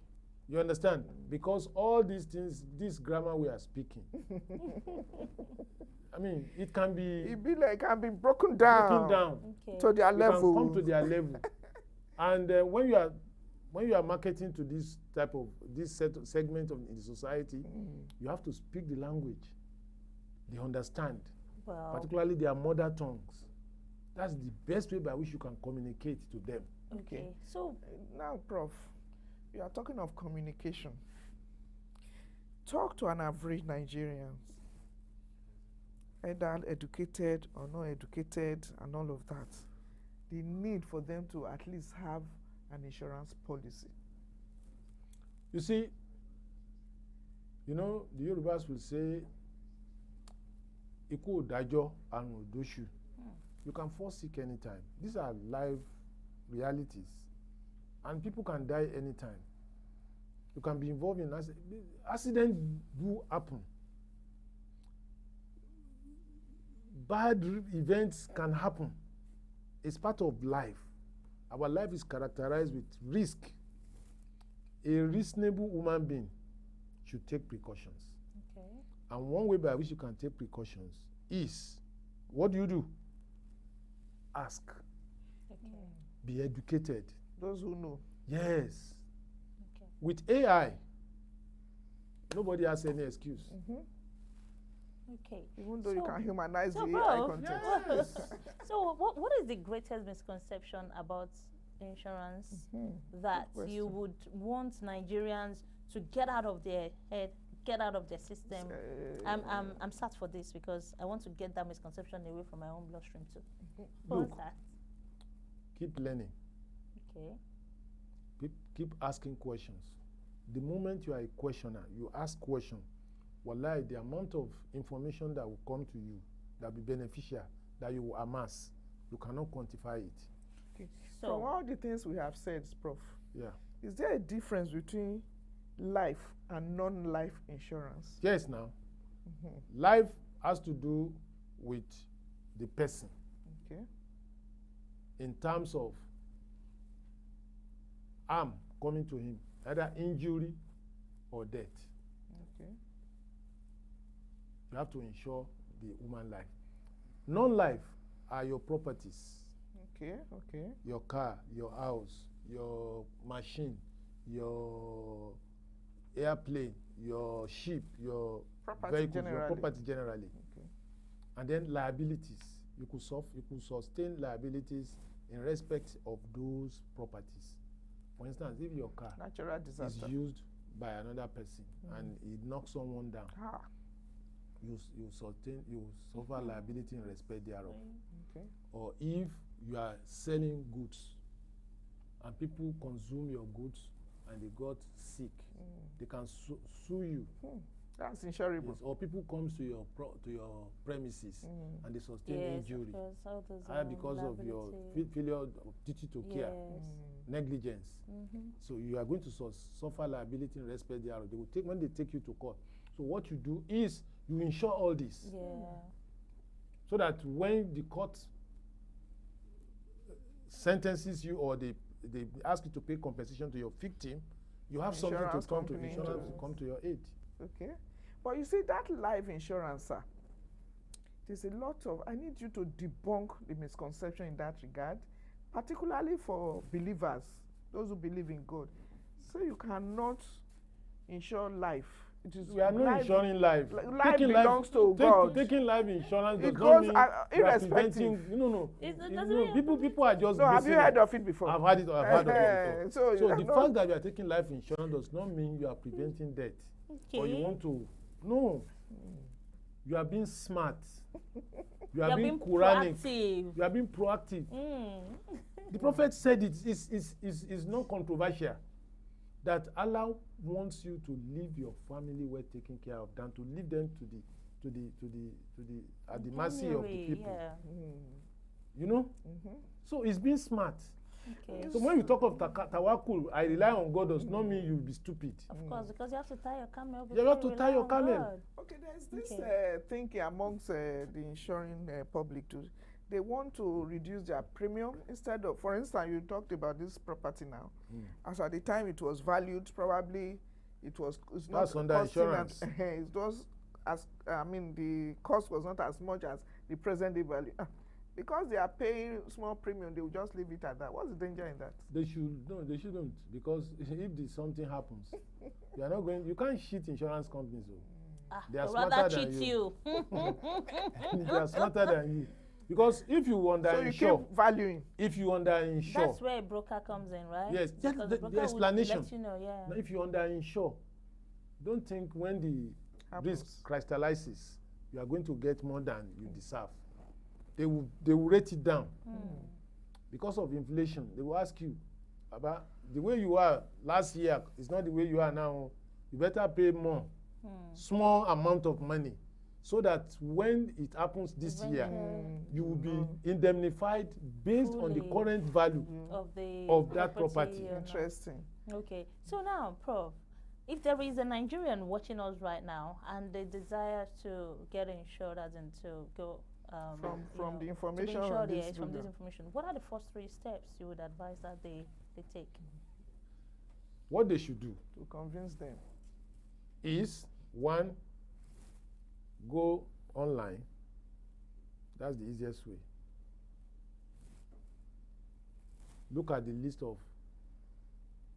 You understand? Because all these things, this grammar we are speaking, I mean, it can be It can be broken down, Okay. to their it level. can come to their level. And when you are marketing to this type of segment of in the society, you have to speak the language they understand, Well, particularly their mother tongues. That's the best way by which you can communicate to them. okay. So, Now, Prof, you are talking of communication. Talk to an average Nigerian, either educated or not educated and all of that. The need for them to at least have an insurance policy. You see, you know, the Yorubas will say, Iku odajo and odoshu. You can fall sick anytime. These are live realities. And people can die anytime. You can be involved in accidents do happen. Bad events can happen. It's part of life. Our life is characterized with risk. A reasonable human being should take precautions. okay. And one way by which you can take precautions is, what do? Ask. Okay. Be educated. Those who know. Yes. Okay. With AI, nobody has any excuse. Okay. Even though you can humanize so the Prof, AI content. Yes. So what is the greatest misconception about insurance that Good you question. would want Nigerians to get out of their head, get out of their system? I'm sad for this because I want to get that misconception away from my own bloodstream too. What's Look. that? keep learning. Okay. Keep asking questions. The moment you are a questioner, you ask questions, wallahi, the amount of information that will come to you that will be beneficial, that you will amass, you cannot quantify it. Okay. So, from all the things we have said, Prof, Yeah. is there a difference between life and non-life insurance? Yes, now. Life has to do with the person Okay. in terms of harm coming to him, either injury or death. Okay. You have to insure the human life. Non-life are your properties, Okay. Okay. your car, your house, your machine, your airplane, your ship, your Property vehicles, generally. your property generally. Okay. And then liabilities. You could sustain liabilities in respect of those properties. For instance, if your car Natural is disaster. used by another person and it knocks someone down, Ah. you suffer liability in respect thereof. Okay. Or if you are selling goods and people consume your goods and they got sick, they can sue you. That's insurable. Yes. Or people comes to your premises and they sustain injury because of your failure of duty to care, negligence. So you are going to suffer liability in respect thereof. They will take when they take you to court. So what you do is you insure all this, so that when the court sentences you or they ask you to pay compensation to your victim, you have something to Insurance come to company insurance to come to your aid. Okay. But you see, that life insurance, sir, there's a lot of, I need you to debunk the misconception in that regard, particularly for believers, those who believe in God. So you cannot insure life. It is We are not insuring life. Life belongs to God. Taking life insurance does It not goes, mean you are irrespective. preventing. No. It doesn't No, mean people are just. No, have you missing heard it. of it before? I've heard it. I've heard of it before. So the fact that you are taking life insurance does not mean you are preventing death. Or you want to. No. You are being smart. You are being Quranic. proactive. You are being proactive. The Prophet said it is not controversial that Allah wants you to leave your family well taken care of than to leave them at the mercy of the people. You know? So it's being smart. Okay. So when you talk of tawakkul, I rely on God does not mean you'll be stupid. Of course, because you have to tie your camel. You have to before tie rely your on camel. God. Okay, there's this thinking amongst the insuring public too. They want to reduce their premium instead of, for instance, you talked about this property now. As at the time it was valued, probably it's not That's under costing insurance. it was the cost was not as much as the present day value. Because they are paying small premium, they will just leave it at that. What's the danger in that? They shouldn't, because if something happens, you can't cheat insurance companies. They are smarter than you. They are smarter than you. Because if you underinsure, so you keep valuing. If you underinsure, that's where a broker comes in, right? Yes, because the explanation. Will let you know, Now, if you underinsure, don't think when the risk crystallizes, you are going to get more than you deserve. They will rate it down. Because of inflation. They will ask you about the way you are last year is not the way you are now. You better pay more, small amount of money, so that when it happens this year, you will be indemnified based on the current value of that property. Interesting. Okay. So now, Prof, if there is a Nigerian watching us right now and they desire to get insured, as in to go from the information from this information, what are the first 3 steps you would advise that they take? What they should do to convince them is, 1, go online. That's the easiest way. Look at the list of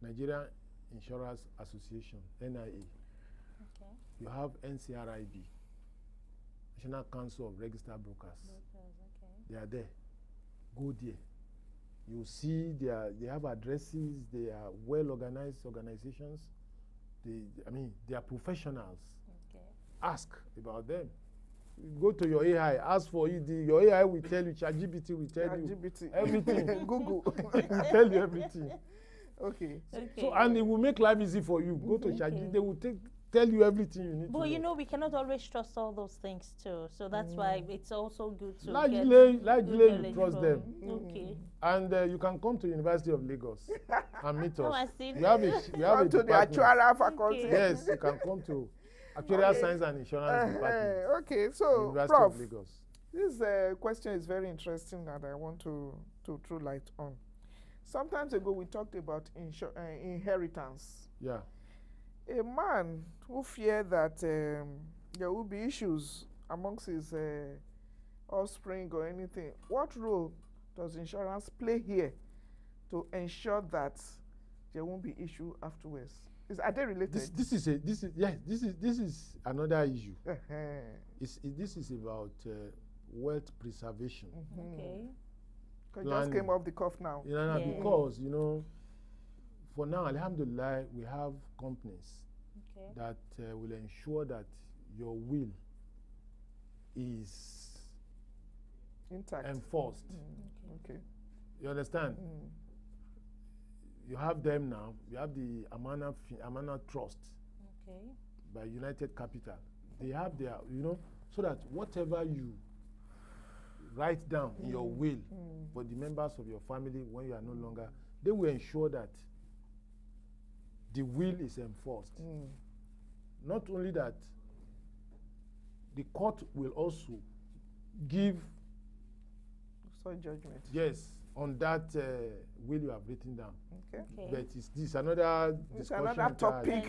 Nigerian Insurance Association, NIA. Okay. You have NCRIB, National Council of Registered Brokers. Okay. They are there. Go there. You see they have addresses. They are well-organized organizations. They are professionals. Okay. Ask about them. go to your AI, ask for it. Your AI will tell you, ChatGPT will tell you everything. Google will tell you everything. Okay. So, and it will make life easy for you. Go to ChatGPT, they will tell you everything you need to know. But you know, we cannot always trust all those things too. So that's why it's also good to largely get you trust them. Okay. And you can come to University of Lagos and meet us. I see. We have a Come to the actuarial faculty. Okay. Yes, you can come to Actuarial Science and Insurance Department. Okay, so University Prof, of Lagos. this question is very interesting that I want to throw light on. Sometimes ago we talked about inheritance. Yeah. A man who feared that there will be issues amongst his offspring or anything, what role does insurance play here to ensure that there won't be issue afterwards? Are they related? This is another issue. This is about wealth preservation. Okay. Because just came off the cuff now. Because for now, alhamdulillah, we have companies that will ensure that your will is intact, enforced. Okay. You understand? You have them now. You have the Amana Trust by United Capital. They have their, so that whatever you write down in your will for the members of your family when you are no longer, they will ensure that the will is enforced. Not only that, the court will also give judgment. Yes, on that will you have written down. Okay. But it's another discussion. It's another topic.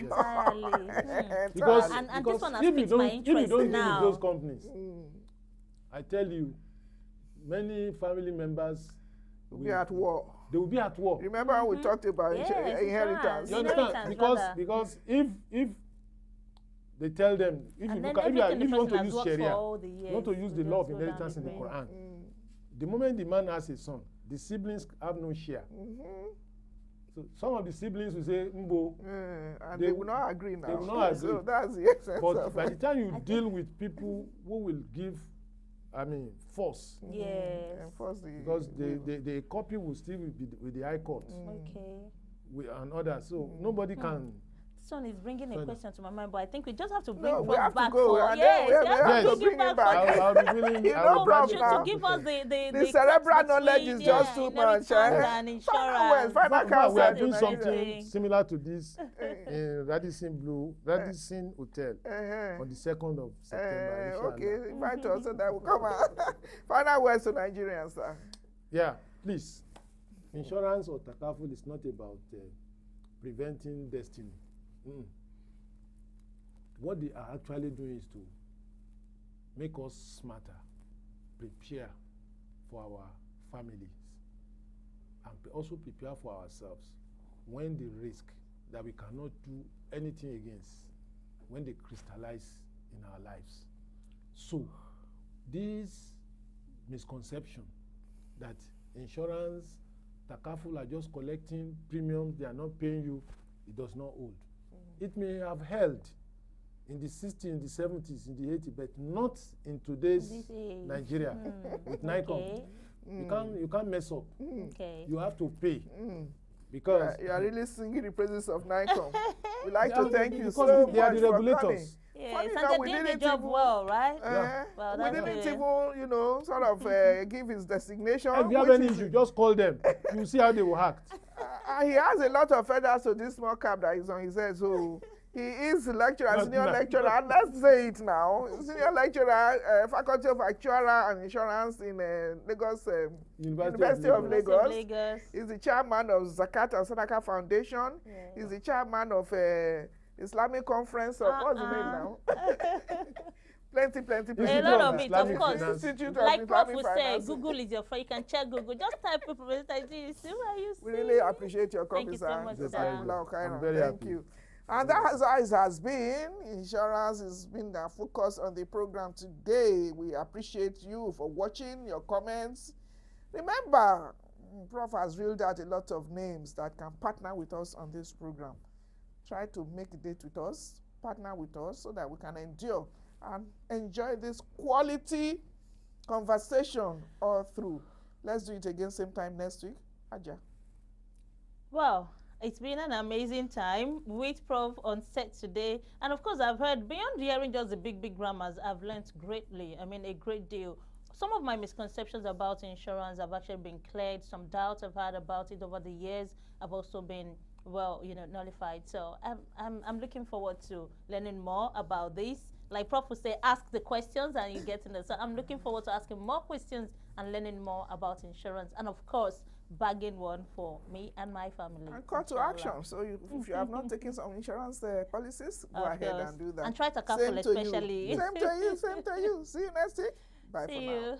Because and this one has if piqued my interest if you don't now. deal with those companies, I tell you, many family members will be at war. They will be at war. Remember how we talked about inheritance? You understand? Because if they tell them, if you want to use Sharia, you want to use the law of inheritance in the Quran, the moment the man has a son, the siblings have no share. So some of the siblings will say, Mbo. And they will not agree now. They will not agree. So that's the essence. But by the time you deal with people who will give, force. Yes. Enforce because the copy will still be with the High Court. And others. So nobody can. This one is bringing a question to my mind, but I think we just have to bring Prof back. Yes, to bring him back. I'll be willing to give us the cerebral knowledge is just too much. And insurance. We are doing something similar to this in Radisson Hotel on the 2nd of September. Okay, invite us so that will come out. Final words to Nigerians, sir. Yeah, please. Insurance or takaful is not about preventing destiny. What they are actually doing is to make us smarter, prepare for our families, and also prepare for ourselves when the risk that we cannot do anything against, when they crystallize in our lives. So, this misconception that insurance, takaful are just collecting premiums, they are not paying you, it does not hold. It may have held in the 60s, in the 70s, in the 80s, but not in today's Nigeria with NICOM. You can't mess up. You have to pay. Because you are really singing the praises of NICOM. We like to thank you so much they are the for regulators. coming. Yes, and they did the job well, right? Well, we didn't even, sort of give his designation. If you have any issue, just call them. You see how they will act. He has a lot of feathers to this small cap that is on his head, so he is a lecturer, senior lecturer. Let's say it now. Senior lecturer, Faculty of Actuarial and Insurance in Lagos, University of Lagos. He's the chairman of Zakat and Sadaqah Foundation. He's the chairman of Islamic Conference. What's the name now? Plenty. A lot of it, of course. Like Prof would say, Google is your friend. You can check Google. Just type Professor Tajudeen. See what you see. We really appreciate your coming, sir. Thank you so much, sir. I'm very happy. Thank you. And that has been, insurance has been the focus on the program today. We appreciate you for watching, your comments. Remember, Prof has reeled out a lot of names that can partner with us on this program. Try to make a date with us, partner with us, so that we can endure and enjoy this quality conversation all through. Let's do it again same time next week. Aja. Well, it's been an amazing time with Prof on set today. And of course, I've heard, beyond hearing just the big grammars, I've learned greatly. I mean, a great deal. Some of my misconceptions about insurance have actually been cleared. Some doubts I've had about it over the years have also been, well, nullified. So I'm looking forward to learning more about this. Like Prof would say, ask the questions and you get to know. So I'm looking forward to asking more questions and learning more about insurance. And of course, bagging one for me and my family. And call to action. So if you have not taken some insurance policies, go ahead and do that. And try to careful, especially. Same to you. Same to you. See you next week. Bye for now.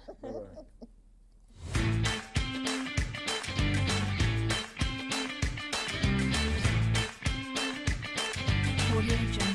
Audio Jungle.